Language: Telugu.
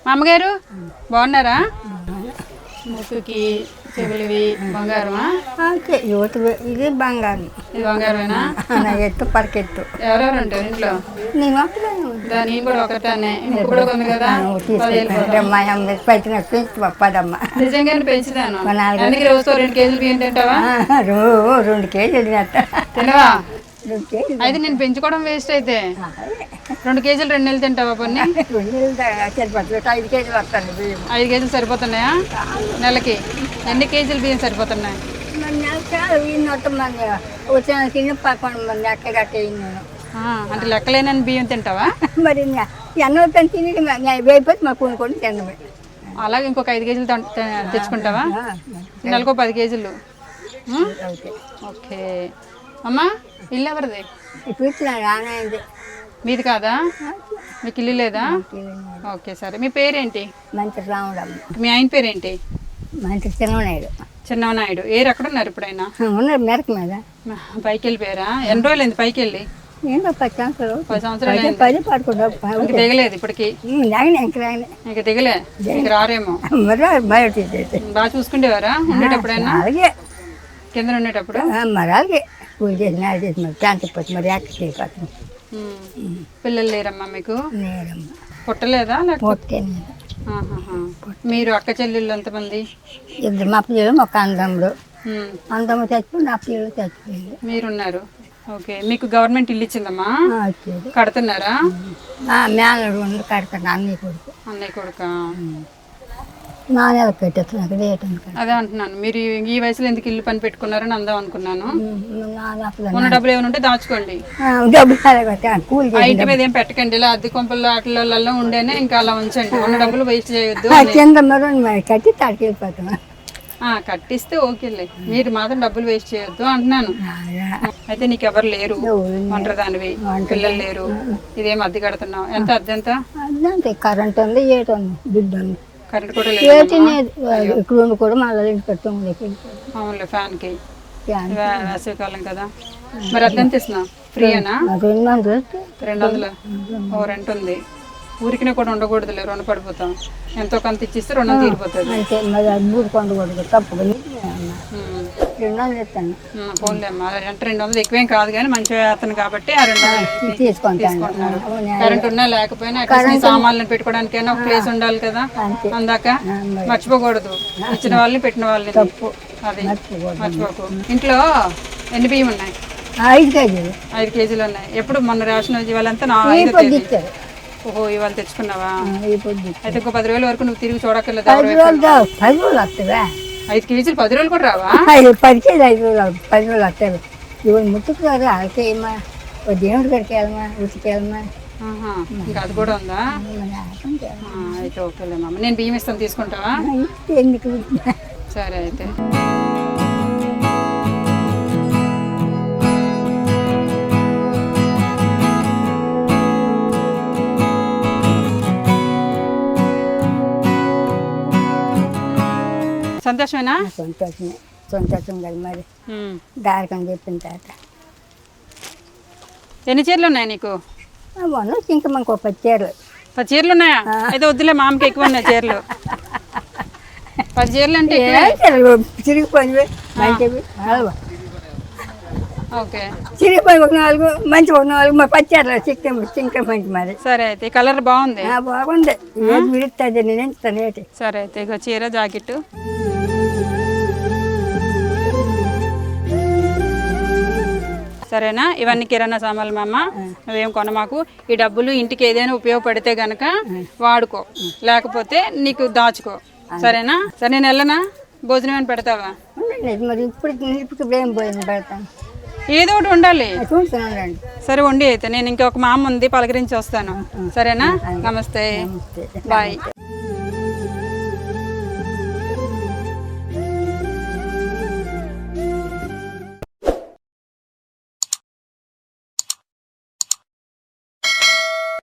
మా అమ్మగారు బాగున్నారా? ముక్కుకి చెవులవి బంగారమా? ఇది బంగారం. ఇది బంగారమేనా? ఎత్తు పరకెత్తు. ఎవరెవరు ఉంటారు ఇంట్లో? నేను నేను కూడా ఒకటానే. ఇంక కూడా ఉంది కదా, మా అమ్మ పైన పెంచు పదమ్మ. నిజంగానే పెంచుతాను. అందుకే రోజుకో 2 కేజీలు బియ్యం తింటావా? 2 కేజీలు తినవా? అయితే నేను పెంచుకోవడం వేస్ట్. అయితే 2 కేజీలు 2 నెలలు తింటావా? కొన్ని 5 కేజీలు వస్తాను బియ్యం. 5 కేజీలు సరిపోతున్నాయా నెలకి? ఎన్ని కేజీలు బియ్యం సరిపోతున్నాయి? వచ్చిన 11 మంది అక్క కట్టే నేను. అంటే లెక్కలేనని బియ్యం తింటావా? మరి ఎన్నో తిని వేయిపోతే మాకు కొనుక్కొని తినమే. అలాగే ఇంకొక 5 కేజీలు తెచ్చుకుంటావా? నెలకు 10 కేజీలు. ఓకే అమ్మా, ఇల్లు ఎవరిది? ఇప్పుడు మీది కాదా? మీకు ఇల్లు లేదా? ఓకే సరే. మీ పేరేంటి? మంత్రి రాముడమ్మ. మీ ఆయన పేరేంటి? మంత్రి చిన్ననాయుడు. చిన్ననాయుడు. ఏరు ఎక్కడ ఉన్నారు ఇప్పుడైనా? ఉన్నారు మెరక మీద. పైకి వెళ్ళిపోయారా? ఎన్ని రోజులు అయింది పైకి వెళ్ళి? 10 సంవత్సరాలు. 10 సంవత్సరాలు 10 పడుకుంటా దిగలేదు ఇప్పటికి? ఇంక దిగలే. ఇంక రారేమో. బాగా చూసుకుంటేవారా ఉండేటప్పుడైనా? అలాగే కింద ఉండేటప్పుడు? మరి అలాగే పూజ చేసి మరి ప్రాంతపోతే మరి ఎక్కడికి వెళ్ళిపోతాం. పిల్లలు లేరమ్మా మీకు? లేరమ్మ. పుట్టలేదా? పుట్టే మీరు అక్క చెల్లెళ్ళు ఎంతమంది? 2 మా పిల్లలు, ఒక అందముడు. అందము చచ్చిపోయి నా పిల్లలు చచ్చిపోయింది. మీరున్నారు. ఓకే. మీకు గవర్నమెంట్ ఇల్లు ఇచ్చిందమ్మా? కడుతున్నారా? మేనడు కడతాను. అన్నయ్య కొడుకు నా నెల కట్టేస్తాను. అదే అంటున్నాను, మీరు ఈ వయసులో ఎందుకు ఇల్లు పని పెట్టుకున్నారని అందాం అనుకున్నాను. ఉన్న డబ్బులు ఏమైనా ఉంటే దాచుకోండి. ఇంటి మీద ఏం పెట్టకండి. ఇలా అద్దె కొంపల్లో వాటిల్లో ఉండేనే ఇంకా అలా ఉంచండి. ఉన్న డబ్బులు వేస్ట్ చేయొద్దు. కట్టిస్తే ఓకేలే, మీరు మాత్రం డబ్బులు వేస్ట్ చేయొద్దు అంటున్నాను. అయితే నీకు ఎవరు లేరు, ఒంటరి దానివి, పిల్లలు లేరు, ఇదేం అద్దె కడుతున్నావు? ఎంత అద్దె? ఎంత? కరెంట్ ఉంది, ఏటి ఉంది, బిడ్డ ఉంది. కరెంట్ కూడా లేదు ఇక్కడ కూడా మళ్ళీ పెట్టుకోండి. అవునులే, ఫ్యాన్ కి వేసవికాలం కదా. మరి అద్దె ఎంత ఇస్తున్నావు? ఫ్రీయేనా? 200. ఓ రెంట్ ఉంది. ఊరికినే కూడా ఉండకూడదులే, రుణ పడిపోతాం. ఎంతో కొంత ఇచ్చిస్తే రుణం తీరిపోతుంది. ఫోన్లే అమ్మా, రెంట్ 200 ఎక్కువేం కాదు కానీ మంచి వేతనం కాబట్టి ఆ 200 తీసుకుంటున్నారు. కరెంట్ ఉన్నా లేకపోయినా సామాన్లను పెట్టుకోవడానికైనా ఒక ప్లేస్ ఉండాలి కదా. అందాక మర్చిపోకూడదు, ఇచ్చిన వాళ్ళని పెట్టిన వాళ్ళని. అది మర్చిపోకు. ఇంట్లో ఎన్ని బియ్యం ఉన్నాయి? 5 కేజీలు ఉన్నాయి. ఎప్పుడు మొన్న రేషన్ ఇవాళంతా 5వ తేదీ. ఓహో, ఇవాళ తెచ్చుకున్నావా? అయితే ఇంకో 10 రోజుల వరకు నువ్వు తిరిగి చూడక్కర్లేదు. 5 కేజీలు 10 రోజులు కూడా రావా? 10 కేజీలు 10 రోజులు వస్తాయి. ఇవాళ ముట్టుకు రాదు. అలాకేమా దేవుడి గడికి వెళ్ళమా, ఉతికి వెళ్ళమా. ఇంకా అది కూడా ఉందా? అయితే ఓకేలేమ్మా, నేను బియ్యం ఇస్తాను, తీసుకుంటావా? ఎందుకు? సరే అయితే. సంతోషమేనా? సంతోషం కదా మరి. దారికని చెప్పిన తర్వాత ఎన్ని చీరలు ఉన్నాయి నీకు? ఇంకా మనకు 10 చీరలు. 10 చీరలు ఉన్నాయా? అయితే వద్దులే, మామకి ఎక్కువ ఉన్నాయి చీరలు. 10 చీరలు అంటే చిరిగిపోయినవి మంచివి. ఓకే, చిరిగిపోయి ఒక 4 మంచి, ఒక 4 మరి 10 చీరలు ఇంకా మంచి మరి. సరే అయితే. కలర్ బాగుంది. బాగుంది. ఏది విడుతుంది నేను ఎంచుతాను. సరే అయితే. ఇక చీర, జాకెట్. సరేనా? ఇవన్నీ కిరాణా సామాన్లు మా అమ్మ, నువ్వేం కొనమాకు. ఈ డబ్బులు ఇంటికి ఏదైనా ఉపయోగపడితే గనక వాడుకో, లేకపోతే నీకు దాచుకో. సరేనా? సరే, నేను వెళ్ళనా? భోజనం ఏమైనా పెడతావా? మరి ఇప్పుడు ఏం భోజనం పెడతాను? ఏదో ఒకటి ఉండాలి. సరే వండి. అయితే నేను ఇంకొక మా అమ్మ ఉంది, పలకరించి వస్తాను. సరేనా? నమస్తే, బాయ్.